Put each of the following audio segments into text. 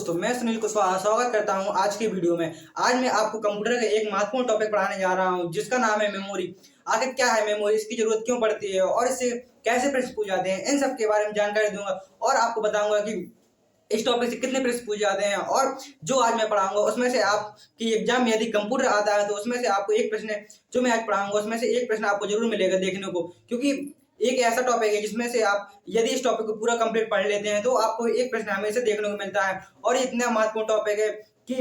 दोस्तों, मैं सुनील कुशवाहा स्वागत करता हूं आज की वीडियो में। आज मैं आपको कंप्यूटर का एक महत्वपूर्ण टॉपिक पढ़ाने जा रहा हूं जिसका नाम है मेमोरी। आखिर क्या है मेमोरी, इसकी जरूरत क्यों पड़ती है और इससे कैसे प्रश्न पूछे जाते हैं, इन सब के बारे में जानकारी दूंगा और आपको बताऊंगा कि इस टॉपिक से कितने प्रश्न पूछे जाते हैं। और जो आज मैं पढ़ाऊंगा उसमें से आपकी एग्जाम में यदि कंप्यूटर आता है तो उसमें से आपको एक प्रश्न जो मैं आज पढ़ाऊंगा उसमें से एक प्रश्न आपको जरूर मिलेगा देखने को, क्योंकि एक ऐसा टॉपिक है जिसमें से आप यदि इस टॉपिक को पूरा कंप्लीट पढ़ लेते हैं तो आपको एक प्रश्न हमेशा देखने को मिलता है। और ये इतना महत्वपूर्ण टॉपिक है कि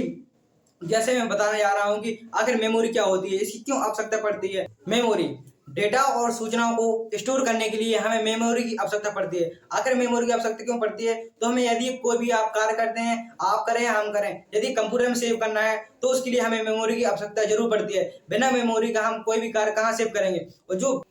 जैसे मैं बताने जा रहा हूं कि आखिर मेमोरी क्या होती है, इसकी क्यों आवश्यकता पड़ती है। मेमोरी डेटा और सूचनाओं को स्टोर करने के लिए हमें मेमोरी की आवश्यकता पड़ती है। आखिर मेमोरी की आवश्यकता क्यों पड़ती है, तो हमें यदि कोई भी आप कार्य करते हैं, आप करें हम करें, यदि कंप्यूटर में सेव करना है तो उसके लिए हमें मेमोरी की आवश्यकता जरूर पड़ती है। बिना मेमोरी का हम कोई भी कार्य कहाँ सेव करेंगे। और जो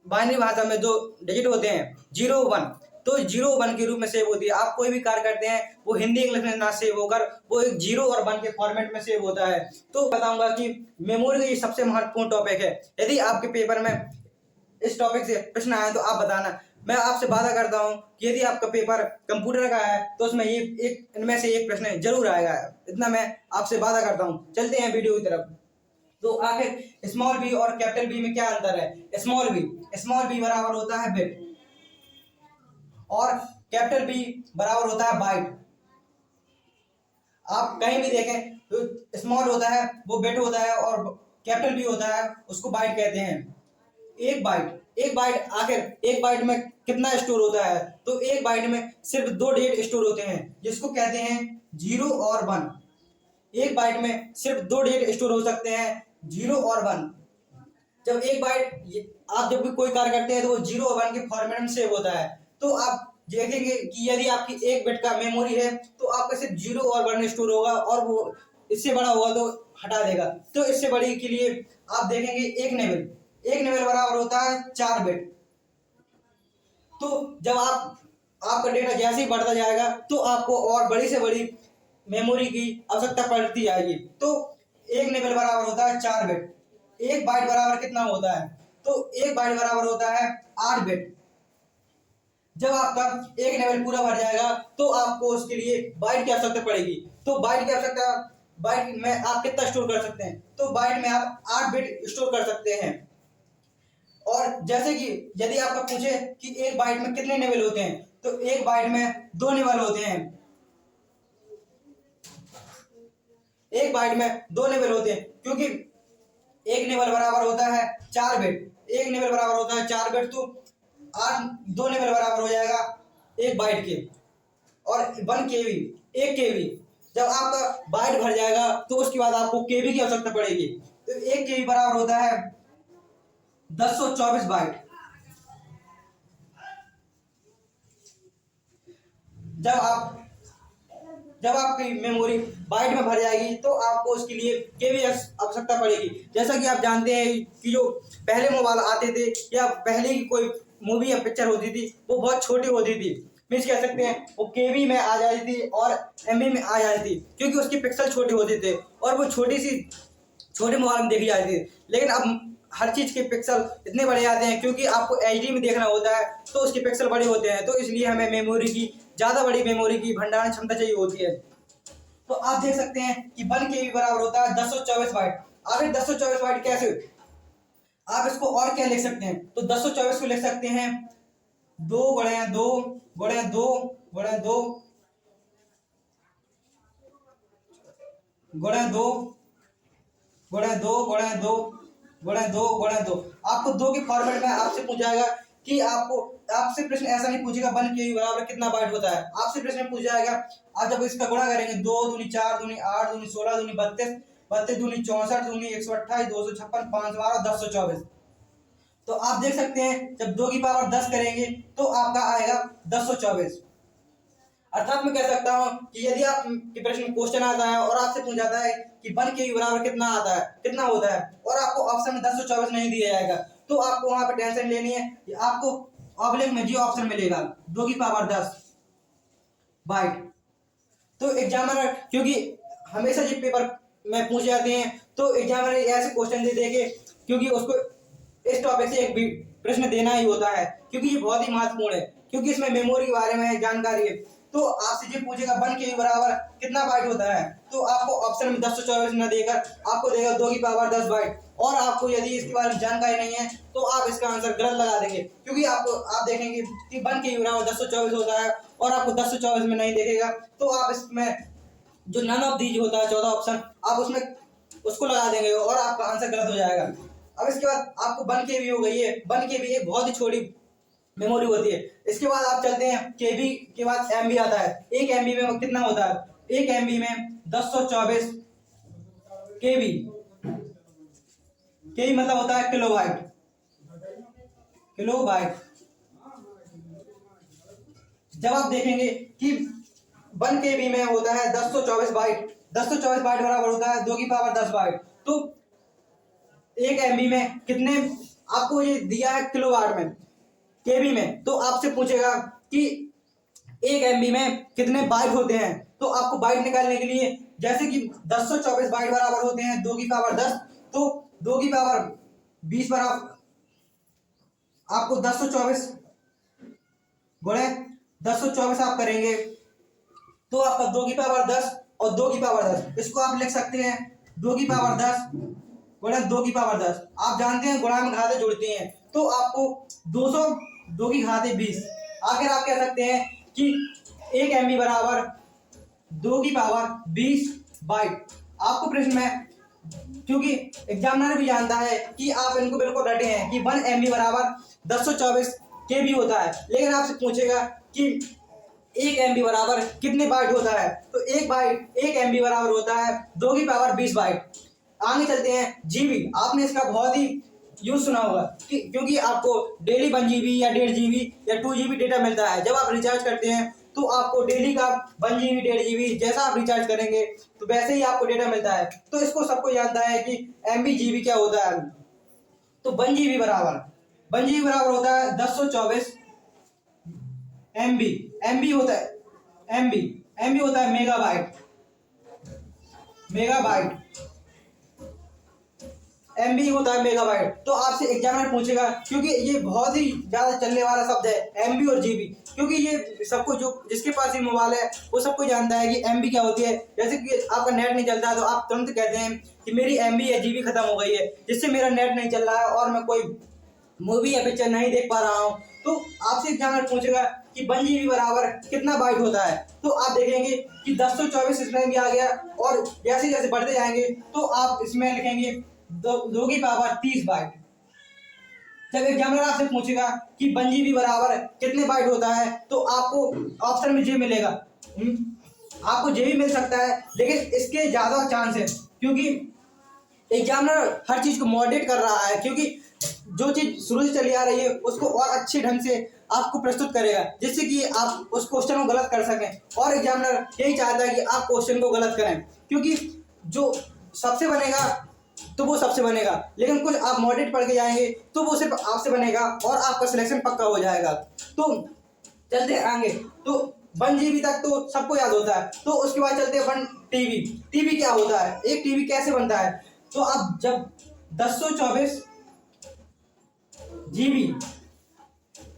बाइनरी भाषा में जो डिजिट होते हैं 0 1, तो 0 1 के रूप में सेव होती है। आप कोई भी कार्य करते हैं वो हिंदी इंग्लिश में ना सेव होकर वो एक 0 और 1 के फॉर्मेट में सेव होता है। तो बताऊंगा कि मेमोरी का ये सबसे महत्वपूर्ण टॉपिक है। यदि आपके पेपर में इस टॉपिक से प्रश्न आए तो आप बताना। मैं आपसे वादा करता हूं कि यदि आपका पेपर कंप्यूटर का है तो उसमें ये एक इनमें से एक प्रश्न जरूर आएगा, इतना मैं आपसे वादा करता हूं। चलते हैं वीडियो की तरफ। तो आखिर स्मॉल बी और कैपिटल बी में क्या अंतर है। स्मॉल बी बराबर होता है बिट और कैपिटल बी बराबर होता है बाइट। आप कहीं भी देखें तो स्मॉल होता है वो बिट होता है और कैपिटल बी होता है उसको बाइट कहते हैं। एक बाइट आखिर एक बाइट में कितना स्टोर होता है, तो एक बाइट में सिर्फ 2 डिजिट स्टोर होते हैं जिसको कहते हैं 0 और 1। एक बाइट में सिर्फ 2 डिजिट स्टोर हो सकते हैं, 0 और 1। जब एक बाइट आप जब भी कोई कार्य करते हैं तो वो 0 और 1 के फॉर्मेट में सेव होता है। तो आप देखेंगे कि यदि आपकी एक बिट का मेमोरी है तो आपका सिर्फ 0 और 1 स्टोर होगा और वो इससे बड़ा होगा तो हटा देगा। तो इससे बड़ी के लिए आप देखेंगे एक नेवल बराबर होता है 4 बिट। तो जब आपका डेटा जैसे ही बढ़ता जाएगा तो आपको और बड़ी से बड़ी मेमोरी की आवश्यकता पड़ती जाएगी। तो एक नेवल बराबर होता है 4 बिट। एक बाइट बराबर कितना होता है, तो एक बाइट बराबर होता है 8 बिट। जब आपका एक नेवल पूरा भर जाएगा तो आपको उसके लिए बाइट की आवश्यकता पड़ेगी। तो बाइट में आप कितना स्टोर कर सकते हैं, तो बाइट में आप 8 बिट स्टोर कर सकते हैं। और जैसे कि यदि आपका पूछे कि एक बाइट में कितने नेवल होते हैं, तो एक बाइट में 2 नेवल होते हैं। एक बाइट में 2 नेवल होते हैं क्योंकि एक नेवल बराबर होता है 4 बिट। एक नेवल बराबर होता है 4 बिट, तो 2 नेवल बराबर हो जाएगा एक बाइट के। और 1 केबी, 1 केबी जब आपका बाइट भर जाएगा तो उसके बाद आपको केबी की आवश्यकता पड़ेगी। तो 1 केबी बराबर होता है 1024 बाइट। जब आपकी मेमोरी बाइट में भर जाएगी तो आपको उसके लिए केबी आवश्यकता पड़ेगी। जैसा कि आप जानते हैं कि जो पहले मोबाइल आते थे या पहले की कोई मूवी या पिक्चर होती थी वो बहुत छोटी होती थी, मीन्स कह सकते हैं वो केबी में आ जाती थी और एमबी में आ जाती थी, क्योंकि उसके पिक्सल छोटे होते थे और वो छोटे मोबाइल में देखी जाती थी। लेकिन अब हर चीज के पिक्सल इतने बड़े आते हैं क्योंकि आपको एचडी में देखना होता है तो उसके पिक्सल बड़े होते हैं। तो इसलिए हमें मेमोरी की ज्यादा बड़ी मेमोरी की भंडारण क्षमता चाहिए होती है। तो आप देख सकते हैं कि 1 केबी बराबर होता है 1024 बाइट। आखिर 1024 बाइट कैसे, आप इसको और क्या लिख सकते हैं, तो 1024 को लिख सकते हैं 2 × 2 × 2 × 2 × 2 × 2 × 2 × 2 × 2। आपको 2 के फॉर्मेट में आपसे पूछा जाएगा कि आपसे प्रश्न ऐसा नहीं पूछेगा 1 केबी बराबर कितना बाइट होता है। आपसे प्रश्न पूछा जाएगा आप जब इसका गुणा करेंगे 2 दूनी 4 दूनी 8 दूनी 16 दूनी 32 32 दूनी 64 दूनी 128 256 5 12 1024। तो आप देख सकते हैं जब 2 की पावर 10 करेंगे तो आपका आएगा 1024। अर्थात मैं कह सकता हूं कि यदि आप के प्रश्न क्वेश्चन आता है और आपसे पूछा जाता है कि 1 केबी बराबर कितना होता है और आपको ऑप्शन में 1024 नहीं दिया जाएगा, तो आपको वहां पर टेंशन लेनी है कि आपको ऑब्लिक में जी ऑप्शन मिलेगा 2 की पावर 10 बाइट। तो एग्जामिनर क्योंकि हमेशा ये पेपर में पूछे जाते हैं तो एग्जामिनर ऐसे क्वेश्चन दे देंगे क्योंकि उसको इस टॉपिक से एक प्रश्न देना ही होता है, क्योंकि ये बहुत ही महत्वपूर्ण है, क्योंकि इसमें मेमोरी के बारे में जानकारी है। तो आपसे ये पूछेगा 1 KB बराबर कितना बाइट होता है, तो आपको ऑप्शन में 1024 न देकर आपको देगा 2 की पावर 10 बाइट। और आपको यदि इसके बारे में जानकारी नहीं है तो आप इसका आंसर गलत लगा देंगे, क्योंकि आप देखेंगे कि 1 KB बराबर 1024 होता है और आपको 1024 में नहीं देखेगा, तो आप इसमें जो नन ऑफ दीज होता है 14 ऑप्शन, आप उसमें उसको लगा देंगे और आपका आंसर गलत हो जाएगा। अब इसके बाद आपको 1 KB हो गई है। 1 KB एक बहुत ही छोटी मेमोरी होती है। इसके बाद आप चलते हैं केबी के बाद एमबी आता है। 1 MB में कितना होता है? 1 MB में 1024 केबी। केबी मतलब होता है किलोबाइट। किलोबाइट। जब आप देखेंगे कि 1 KB में होता है 1024 बाइट। 1024 बाइट बराबर होता है 2 की पावर 10 बाइट। तो 1 MB में कितने, आपको ये दिया है किलोवाट में, केबी में, तो आपसे पूछेगा कि 1 MB में कितने बाइट होते हैं। तो आपको बाइट निकालने के लिए, जैसे कि 1024 बाइट बराबर होते हैं 2 की पावर 10, तो 2 की पावर 20 बराबर आपको 1024 गुणे 1024 आप करेंगे तो आपका 2 की पावर 10 और 2 की पावर 10, इसको आप लिख सकते हैं 2 की पावर 10 गुणे 2 की पावर 10। आप जानते हैं गुणा में घातें जुड़ती हैं, तो आपको 200 2 की घातें 20। आखिर आप कह सकते हैं कि 1 MB बराबर 2 की पावर 20 बाइट। आपको प्रश्न में, क्योंकि एग्जामिनर भी जानता है कि आप इनको बिल्कुल रटे हैं कि 1 MB बराबर 1024 KB होता है, लेकिन आपसे पूछेगा कि 1 MB बराबर कितने बाइट होता है, तो 1 MB बराबर होता है 2 की पावर 20 बाइट। आगे चलते हैं जीबी। आपने इसका बहुत ही यूज सुना होगा क्योंकि आपको डेली 1 GB या 1.5 GB या 2 GB डेटा मिलता है। जब आप रिचार्ज करते हैं तो आपको डेली का 1 GB 1.5 GB जैसा आप रिचार्ज करेंगे तो वैसे ही आपको डेटा मिलता है। तो इसको सबको जानता है कि MB GB क्या होता है। तो 1 GB बराबर होता है 1024 MB। MB होता है MB होता है मेगाबाइट। MB होता है मेगाबाइट। तो आपसे एग्जामिनर पूछेगा, क्योंकि ये बहुत ही ज्यादा चलने वाला शब्द है MB और GB, क्योंकि ये सबको, जो जिसके पास ये मोबाइल है वो सबको जानता है कि MB क्या होती है। जैसे कि आपका नेट नहीं चलता है तो आप तुरंत कहते हैं कि मेरी MB या GB खत्म हो गई है, जिससे मेरा नेट नहीं चल रहा है और मैं कोई मूवी या पिक्चर नहीं देख पा रहा हूँ। तो आपसे एग्जामिनर पूछेगा कि 1 GB बराबर कितना बाइट होता है, तो आप देखेंगे कि 1024 इसमें भी आ गया, और जैसे जैसे बढ़ते जाएंगे तो आप इसमें लिखेंगे 2 की पावर 30 बाइट। जब एग्जामिनर आपसे पूछेगा कि 1 GB बराबर कितने बाइट होता है, तो आपको ऑप्शन में जे मिलेगा। आपको जे भी मिल सकता है, लेकिन इसके ज्यादा चांस है, क्योंकि एग्जामिनर हर चीज को मॉडरेट कर रहा है, क्योंकि जो चीज शुरू से चली आ रही है उसको और अच्छे ढंग से आपको प्रस्तुत करेगा, जिससे कि आप उस क्वेश्चन को गलत कर सकें। और एग्जामिनर यही चाहता है कि आप क्वेश्चन को गलत करें, क्योंकि जो सबसे बनेगा तो वो सबसे बनेगा, लेकिन कुछ आप मॉडरेट पढ़ के जाएंगे तो वो सिर्फ आपसे बनेगा और आपका सिलेक्शन पक्का हो जाएगा। तो चलते हैं आगे। तो 1 GB तक तो सबको याद होता है। तो उसके बाद चलते हैं 1 TB। टीबी क्या होता है, एक टीबी कैसे बनता है? तो अब जब 1024 GB,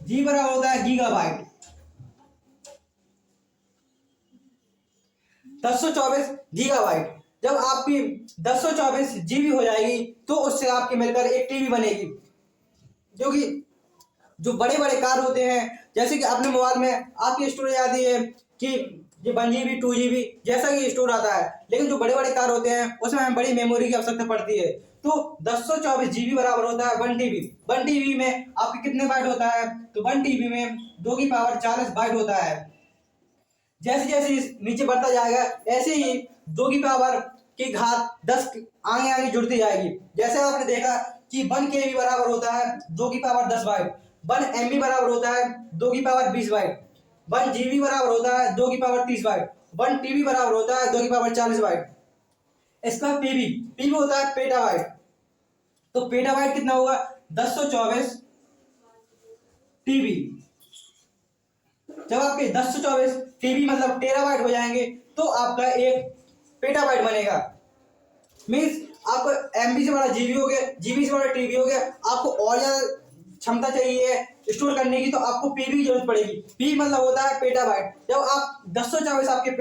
जी बराबर होता है गीगाबाइट। 1024 गीगाबाइट। जब आपकी 1024 GB हो जाएगी तो उससे आपकी मिलकर एक टीबी बनेगी, क्योंकि जो बड़े बड़े कार होते हैं, जैसे कि अपने मोबाइल में आपकी स्टोरेज आती है कि ये 1 GB 2 GB जैसा कि स्टोर आता है, लेकिन जो बड़े बड़े कार होते हैं उसमें हमें बड़ी मेमोरी की आवश्यकता पड़ती है। तो 1024 GB बराबर होता है 1 TB। 1 TB में आपके कितने बाइट होता है? तो 1 TB में 2 की पावर 40 बाइट होता है। जैसे जैसे नीचे बढ़ता जाएगा ऐसे ही 2 की पावर की घात 10 आगे आगे जुड़ती जाएगी। जैसे आपने देखा कि 1 KB बराबर होता है 2 की पावर 10 बाइट। 1 MB बराबर होता है 2 की पावर 20 बाइट। 1 GB बराबर होता है 2 की पावर 30 बाइट। 1 TB बराबर होता है 2 की पावर 40 बाइट। इसका पीबी होता है पेटाबाइट। तो पेटाबाइट कितना होगा? 1024 टीबी। जब आपके 1024 टीबी मतलब टेराबाइट हो जाएंगे तो आपका एक पेटाबाइट बनेगा। मीन्स आपको एमबी से बड़ा जीबी हो गया, जीबी से बड़ा टीबी हो गया, आपको और ज्यादा क्षमता चाहिए स्टोर करने की तो आपको पीबी की जरूरत पड़ेगी। पी मतलब होता है पेटाबाइट। जब आप 1024 आपके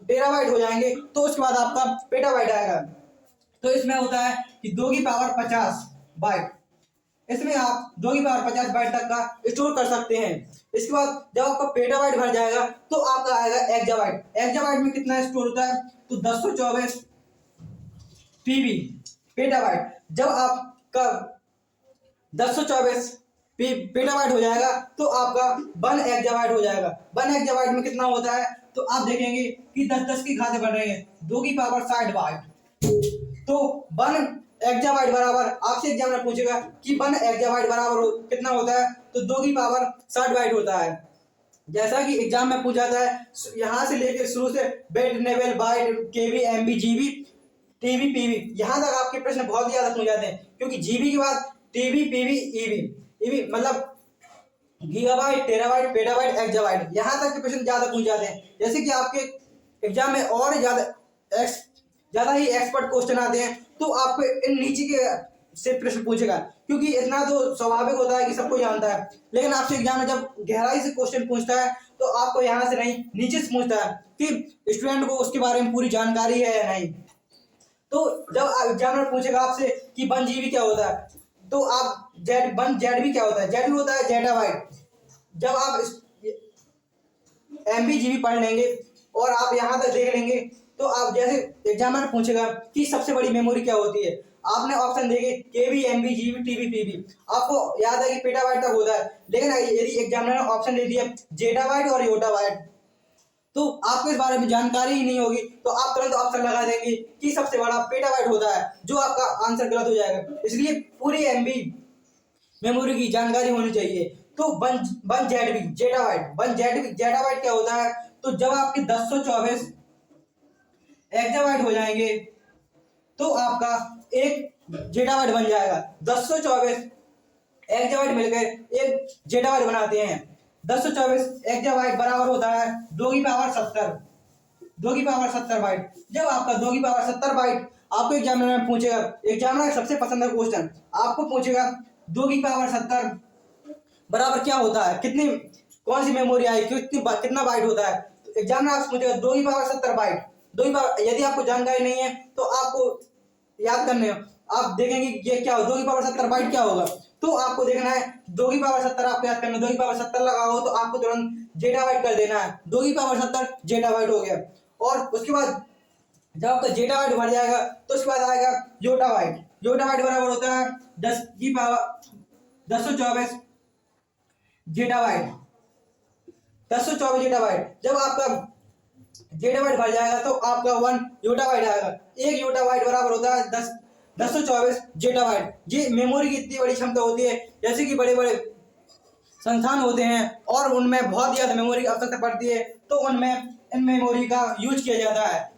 टेराबाइट हो जाएंगे तो उसके बाद आपका पेटाबाइट आएगा। तो इसमें होता है कि 2 की पावर 50 बाइट, इसमें आप 2 की पावर 50 बाइट तक का स्टोर कर सकते हैं। इसके बाद जब आपका पेटाबाइट भर जाएगा तो आपका आएगा एक्जाबाइट। एक्जाबाइट में कितना स्टोर होता है तो 1024 पीबी पेटाबाइट। जब आपका 1024 पेटाबाइट हो जाएगा तो आपका 1 एक्जाबाइट हो जाएगा। 1 एक्जाबाइट में कितना होता है तो आप देखेंगे कि 10 की घातें बढ़ रही हैं, 2 की पावर 60 बाइट। तो 1 एक्जाबाइट बराबर, आपसे एग्जाम में पूछेगा कि 1 एक्जाबाइट बराबर कितना होता है तो 2 की पावर 60 बाइट होता है। जैसा कि एग्जाम में पूछा जाता है यहां से लेकर शुरू से बेट नेवल बाइट केबी एमबी जीबी टीबी पीबी, यहां तक आपके प्रश्न बहुत ही ज्यादा पूछ जाते हैं, क्योंकि जीबी के बाद टीबी पीबी ईबी, ईबी मतलब गीगाबाइट टेराबाइट पेटाबाइट एक्जाबाइट, यहां तक के प्रश्न ज्यादा पूछ जाते हैं। जैसे कि आपके एग्जाम में और ज्यादा ही एक्सपर्ट क्वेश्चन आते हैं तो आपको इन नीचे के से प्रश्न पूछेगा, क्योंकि इतना तो स्वाभाविक होता है कि सबको जानता है, लेकिन आपसे एग्जाम में जब गहराई से क्वेश्चन पूछता है तो आपको यहाँ से नहीं नीचे से पूछता है कि स्टूडेंट को उसके बारे में पूरी जानकारी है या नहीं। तो जब एग्जामिनर पूछेगा आपसे कि 1 जीबी क्या होता है तो आप Z1 जेड क्या होता है, जेड होता है जेटाबाइट। जब आप एमबी जीबी पढ़ लेंगे और आप यहाँ तक देख लेंगे तो आप जैसे एग्जामिनर पूछेगा कि सबसे बड़ी मेमोरी क्या होती है, आपने ऑप्शन देखे केबी एमबी जीबी टीबी पीबी, आपको याद है कि पेटाबाइट तक होता है, लेकिन यदि एग्जामिनर ने ऑप्शन दे दिया जेटाबाइट और योटाबाइट तो आपको इस बारे में जानकारी ही नहीं होगी तो आप तुरंत ऑप्शन लगा देंगे कि सबसे बड़ा पेटाबाइट होता है, जो आपका आंसर गलत हो जाएगा। इसलिए पूरी एमबी मेमोरी की जानकारी होनी चाहिए। तो 1 जेडबी जेटाबाइट, 1 जेडबी जेटाबाइट क्या होता है तो जब आपके 1024 एक्जाबाइट हो जाएंगे तो आपका एक जेटाबाइट बन जाएगा। 1024 एक्जाबाइट मिलकर एक जेटाबाइट बनाते हैं। 1024 एक्जाबाइट बराबर होता है 2 की पावर 70, 2 की पावर 70 बाइट। जब आपका 2 की पावर 70 बाइट आपको एग्जामिनर में पूछेगा, एग्जामिनर सबसे पसंद है क्वेश्चन, आपको पूछेगा 2 की पावर 70 बराबर क्या होता है, कितनी कौन सी मेमोरी आई, कितना बाइट होता है। तो एग्जामिनर आपसे पूछेगा 2 की पावर 70 बाइट, 2 की पावर, यदि आपको जानकारी नहीं है तो आपको याद करने आप देखेंगे ये क्या हो, 2 की पावर 70 बाइट क्या होगा, तो आपको देखना है 2 की पावर 70 आपको याद करना, 2 की पावर 70 लगाओ तो आपको तुरंत जेटाबाइट कर देना है। 2 की पावर 70 जेटाबाइट हो गया। और उसके बाद जब आपका जेटाबाइट भर जाएगा तो उसके बाद आएगा योटाबाइट। योटाबाइट बराबर होता है 10 की पावर 1024 जेटाबाइट, 1024 जेटाबाइट। जब आपका जेटाबाइट भर जाएगा तो आपका 1 योटाबाइट आएगा। एक योटाबाइट बराबर होता है 1024 जेटाबाइट। ये मेमोरी की इतनी बड़ी क्षमता होती है, जैसे कि बड़े बड़े संस्थान होते हैं और उनमें बहुत ज्यादा मेमोरी की आवश्यकता पड़ती है तो उनमें इन मेमोरी का यूज किया जाता है।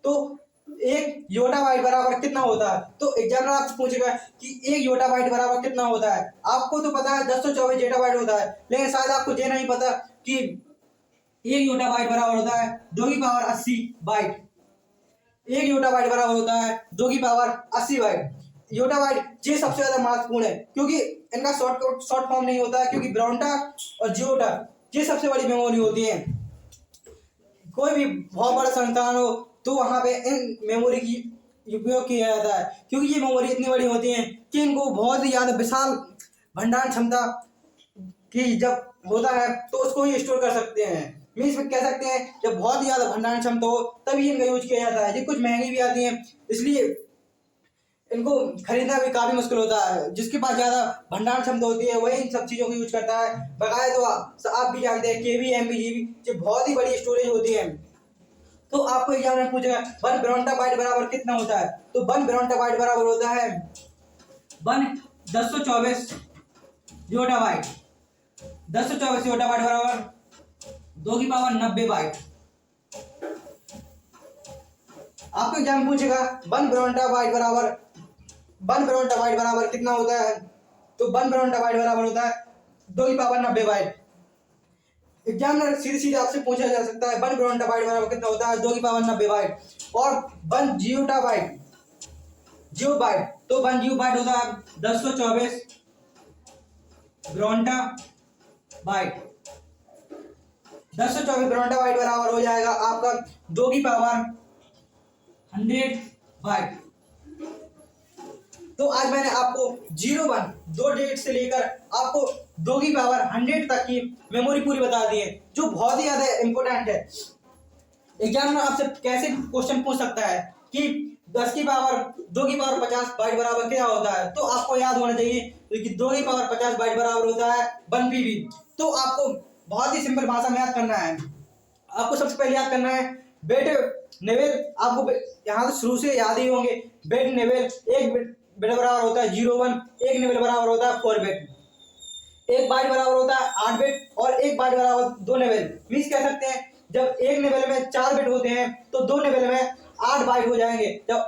तो एक योटाबाइट बराबर कितना होता है तो एग्जामिनर आपसे पूछेगा कि एक योटाबाइट बराबर कितना होता है। आपको तो पता है 1024 जेटाबाइट होता है, लेकिन शायद आपको ये नहीं पता कि एक योटाबाइट बराबर होता है 2 की पावर 80 बाइट। एक योटाबाइट बराबर होता है 2 की पावर 80 बाइट। योटाबाइट ये सबसे ज्यादा महत्वपूर्ण है क्योंकि इनका शॉर्ट फॉर्म नहीं होता है, क्योंकि ब्रॉन्टा और जियोटा ये सबसे बड़ी मेमोरी होती है। कोई भी बहुत बड़ा संस्थान हो तो वहां पे इन मेमोरी की उपयोग किया जाता है, क्योंकि ये मेमोरी इतनी बड़ी होती है कि इनको बहुत ही ज्यादा विशाल भंडारण क्षमता की जब होता है तो उसको ही स्टोर कर सकते हैं। मीन्स कह सकते हैं जब बहुत ही ज्यादा भंडारण क्षमता हो तभी इनका यूज किया जाता है। ये कुछ महंगी भी आती हैं, इसलिए इनको खरीदना भी काफी मुश्किल होता है। जिसके पास ज्यादा भंडारण क्षमता होती है वही इन सब चीजों को यूज करता है। बकाया तो आप भी जानते हैं केबी एमबी जीबी ये बहुत ही बड़ी स्टोरेज होती है। तो आपको एग्जाम में पूछेगा 1 ब्रॉन्टा बाइट बराबर कितना होता है तो 1 ब्रॉन्टा बाइट बराबर होता है 1 1024 योटाबाइट। 1024 योटाबाइट बराबर 2 की पावर 90 बाइट। आपको एग्जाम पूछेगा 1 ब्रॉन्टा बाइट बराबर कितना होता है तो 1 ब्रॉन्टा बाइट बराबर होता है 2 की पावर 90 बाइट। एग्जामिनर सीधे आपसे पूछा जा सकता है 1 ब्रॉन्टा बाइट बराबर कितना होता है 2 की पावर 90 बाइट। और 1 जियोटा बाइट जीरो बाइट, तो 1 जीरो बाइट होगा 1024 ब्रोंटा बाइट। 1024 ब्रोंटा बाइट बराबर हो जाएगा आपका 2 की पावर 100 बाइट। तो आज मैंने आपको 01 दो डिजिट से लेकर आपको 2 की पावर 100 तक की मेमोरी पूरी बता दी है, जो बहुत ही ज्यादा इंपॉर्टेंट है। एग्जाम में आपसे कैसे क्वेश्चन पूछ सकता है कि 10 की पावर 2 की पावर 50 बाइट बराबर क्या होता है, तो आपको याद होना चाहिए कि 2 की पावर 50 बाइट बराबर होता है 1 पीबी। तो आपको बहुत ही सिंपल भाषा में याद करना है। आपको सबसे पहले याद करना है बेट नेवेल, आपको यहाँ से शुरू से याद ही होंगे। बेट नेवेल, एक बेट बराबर होता है 01, एक नेवेल बराबर होता है 4 बिट, एक बाइट बराबर होता है 8 बिट और एक बाइट बराबर 2 नेवेल। मीन्स कह सकते हैं जब एक नेवेल में 4 बिट होते हैं तो 2 नेवेल में 8 बाइट हो जाएंगे। जब